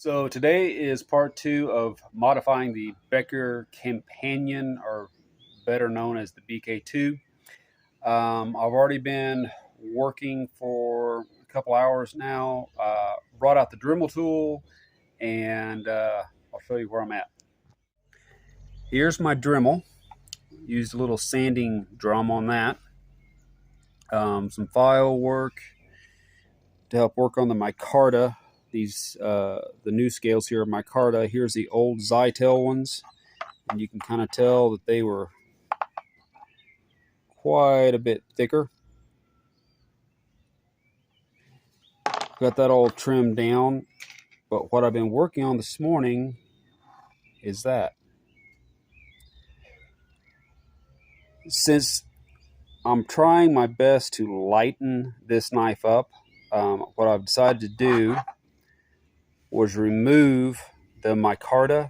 So today is part two of modifying the Becker Companion, or better known as the BK2. I've already been working for a couple hours now, brought out the Dremel tool, and I'll show you where I'm at. Here's my Dremel. Used a little sanding drum on that. Some file work to help work on the micarta. These the new scales here are micarta. Here's the old Zytel ones, and you can kind of tell that they were quite a bit thicker. Got that all trimmed down, but what I've been working on this morning is that. Since I'm trying my best to lighten this knife up, what I've decided to do was remove the micarta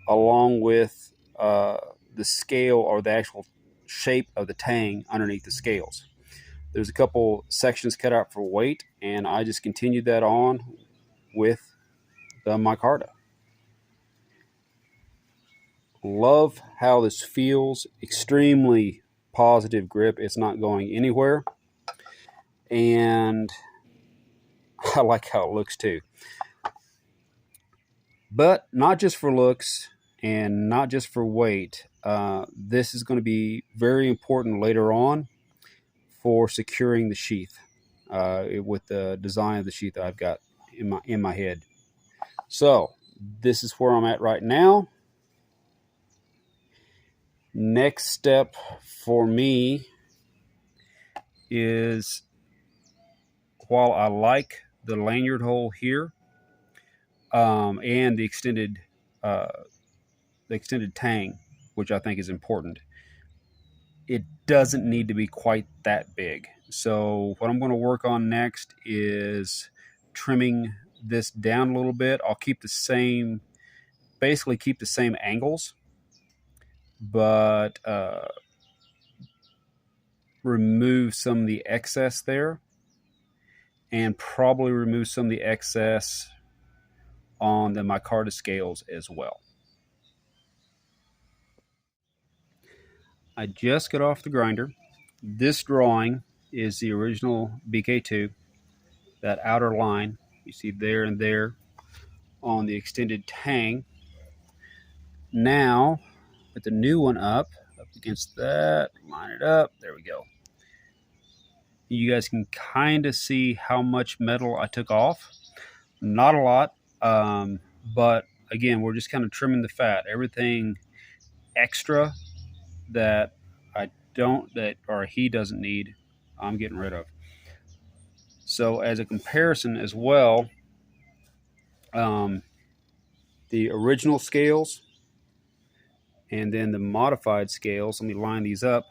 along with the scale, or the actual shape of the tang underneath the scales. There's a couple sections cut out for weight, and I just continued that on with the micarta. Love how this feels. Extremely positive grip. It's not going anywhere, and I like how it looks too. But not just for looks and not just for weight. This is going to be very important later on for securing the sheath with the design of the sheath that I've got in my head. So this is where I'm at right now. Next step for me is, while I like the lanyard hole here and the extended tang, which I think is important, it doesn't need to be quite that big. So what I'm going to work on next is trimming this down a little bit. I'll keep the same, basically keep the same angles, but remove some of the excess there, and probably remove some of the excess on the micarta scales as well. I just got off the grinder. This drawing is the original BK2. That outer line you see there and there on the extended tang. Now, put the new one up against that, line it up, there we go. You guys can kind of see how much metal I took off. Not a lot, but again, we're just kind of trimming the fat. Everything extra that he doesn't need, I'm getting rid of. So as a comparison as well, the original scales and then the modified scales, let me line these up,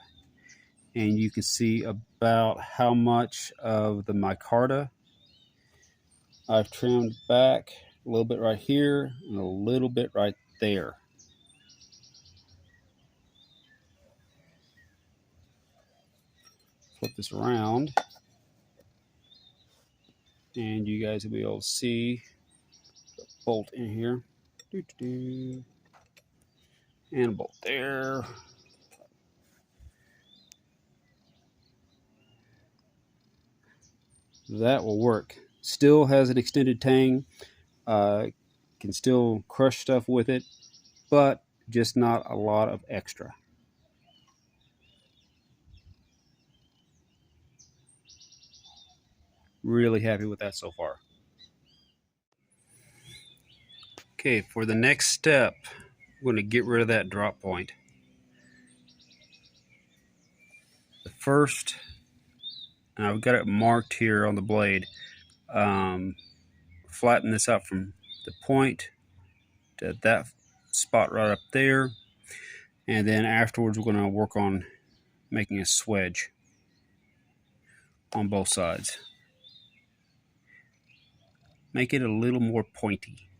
and you can see about how much of the micarta I've trimmed back. A little bit right here and a little bit right there. Flip this around, and you guys will be able to see the bolt in here. And a bolt there. That will work. Still has an extended tang. Can still crush stuff with it, but just not a lot of extra. Really happy with that so far. Okay, for the next step, I'm going to get rid of that drop point. The first, and I've got it marked here on the blade, flatten this out from the point to that spot right up there, and then afterwards we're going to work on making a swedge on both sides. Make it a little more pointy.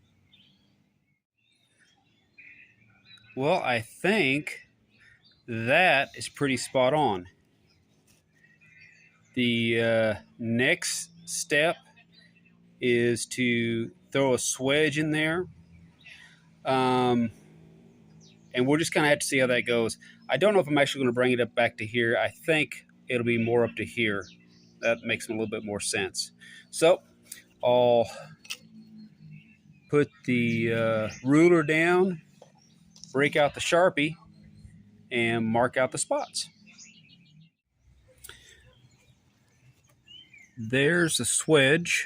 Well, I think that is pretty spot on. The next step is to throw a swedge in there. And we'll just kind of have to see how that goes. I don't know if I'm actually going to bring it up back to here. I think it'll be more up to here. That makes a little bit more sense. So I'll put the ruler down, break out the Sharpie, and mark out the spots. There's the swedge.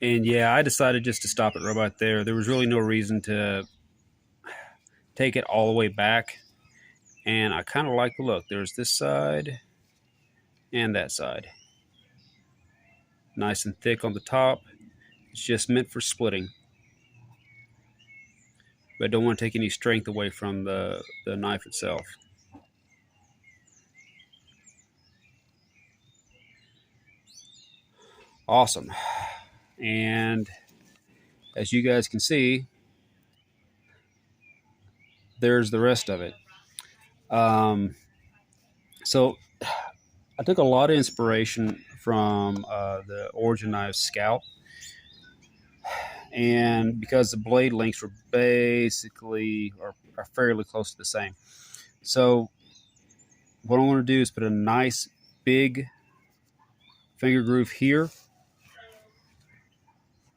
And yeah, I decided just to stop it right about there. There was really no reason to take it all the way back. And I kind of like the look. There's this side and that side. Nice and thick on the top. It's just meant for splitting. But I don't want to take any strength away from the knife itself. Awesome. And as you guys can see, there's the rest of it. So I took a lot of inspiration from the Origin Knives Scout. And because the blade lengths were basically or are fairly close to the same. So what I'm going to do is put a nice big finger groove here.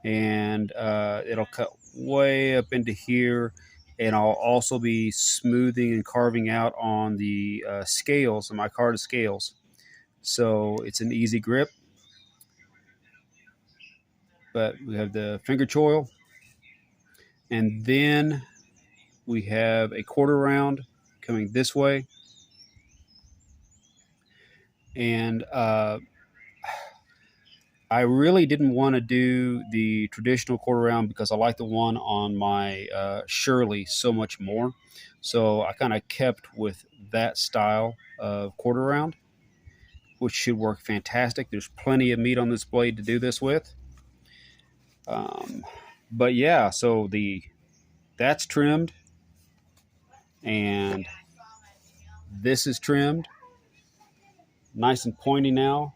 And it'll cut way up into here. And I'll also be smoothing and carving out on the scales, on my carded scales. So it's an easy grip. But we have the finger choil. And then we have a quarter round coming this way. And I really didn't want to do the traditional quarter round because I like the one on my Shirley so much more. So I kind of kept with that style of quarter round, which should work fantastic. There's plenty of meat on this blade to do this with. But yeah, so that's trimmed, and this is trimmed, nice and pointy now.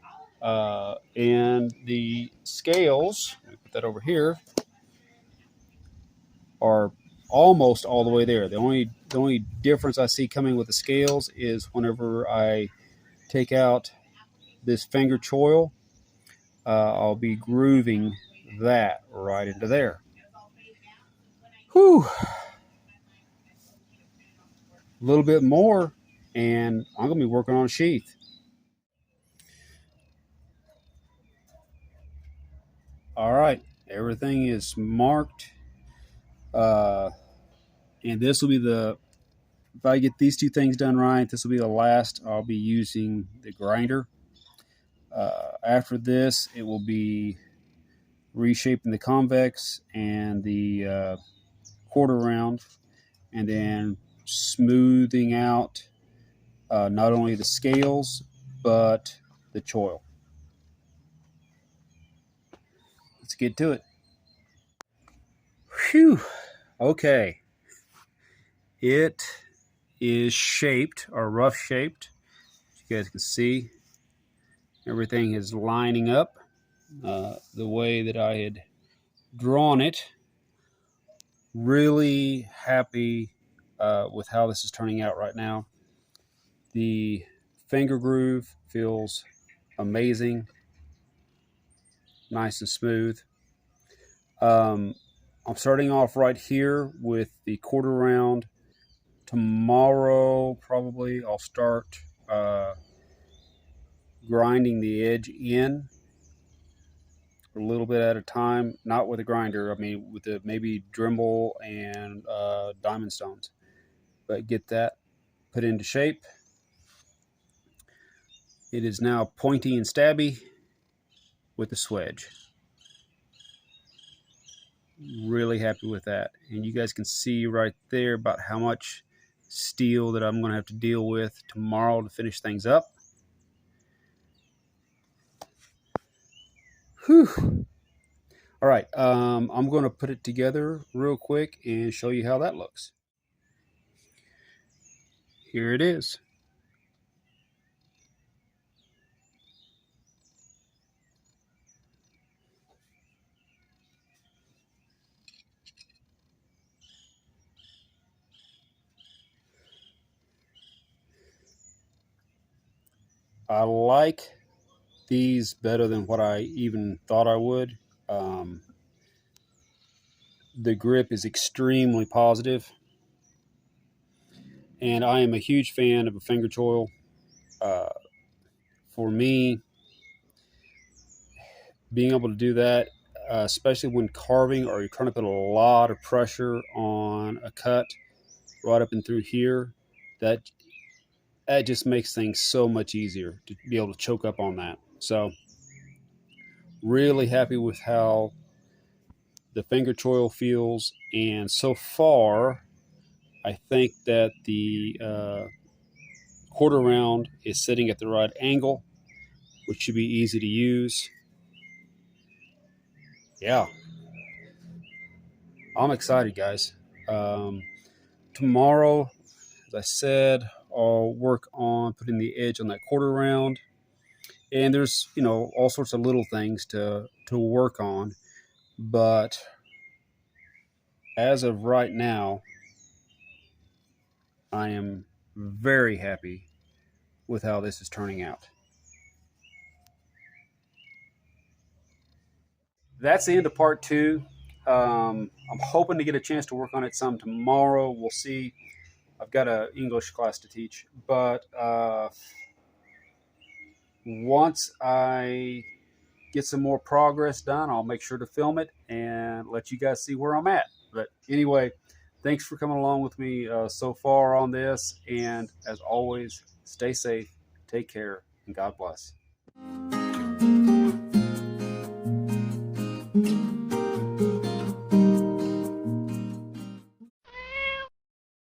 And the scales, let me put that over here, are almost all the way there. The only difference I see coming with the scales is whenever I take out this finger choil, I'll be grooving that right into there. Whew. A little bit more, and I'm going to be working on a sheath. All right, everything is marked. And this will be if I get these two things done right, this will be the last I'll be using the grinder. After this, it will be reshaping the convex and the quarter round, and then smoothing out not only the scales, but the choil. Let's get to it. Whew. Okay. It is shaped, or rough shaped. As you guys can see, everything is lining up the way that I had drawn it. Really happy with how this is turning out right now. The finger groove feels amazing, nice and smooth. I'm starting off right here with the quarter round. Tomorrow, probably, I'll start grinding the edge in a little bit at a time. Not with a grinder, I mean with maybe Dremel and diamond stones. But get that put into shape. It is now pointy and stabby with the swedge. Really happy with that. And you guys can see right there about how much steel that I'm going to have to deal with tomorrow to finish things up. Whew. All right, I'm going to put it together real quick and show you how that looks. Here it is. I like these better than what I even thought I would. The grip is extremely positive, and I am a huge fan of a finger choil. Uh, for me, being able to do that, especially when carving or you're trying to put a lot of pressure on a cut right up and through here, that that just makes things so much easier to be able to choke up on that. So really happy with how the finger choil feels, and so far I think that the quarter round is sitting at the right angle, which should be easy to use. Yeah, I'm excited, guys. Tomorrow, as I said, I'll work on putting the edge on that quarter round, and there's all sorts of little things to work on, but as of right now, I am very happy with how this is turning out. That's the end of part two. I'm hoping to get a chance to work on it some tomorrow. We'll see. I've got an English class to teach, but once I get some more progress done, I'll make sure to film it and let you guys see where I'm at. But anyway, thanks for coming along with me so far on this. And as always, stay safe, take care, and God bless.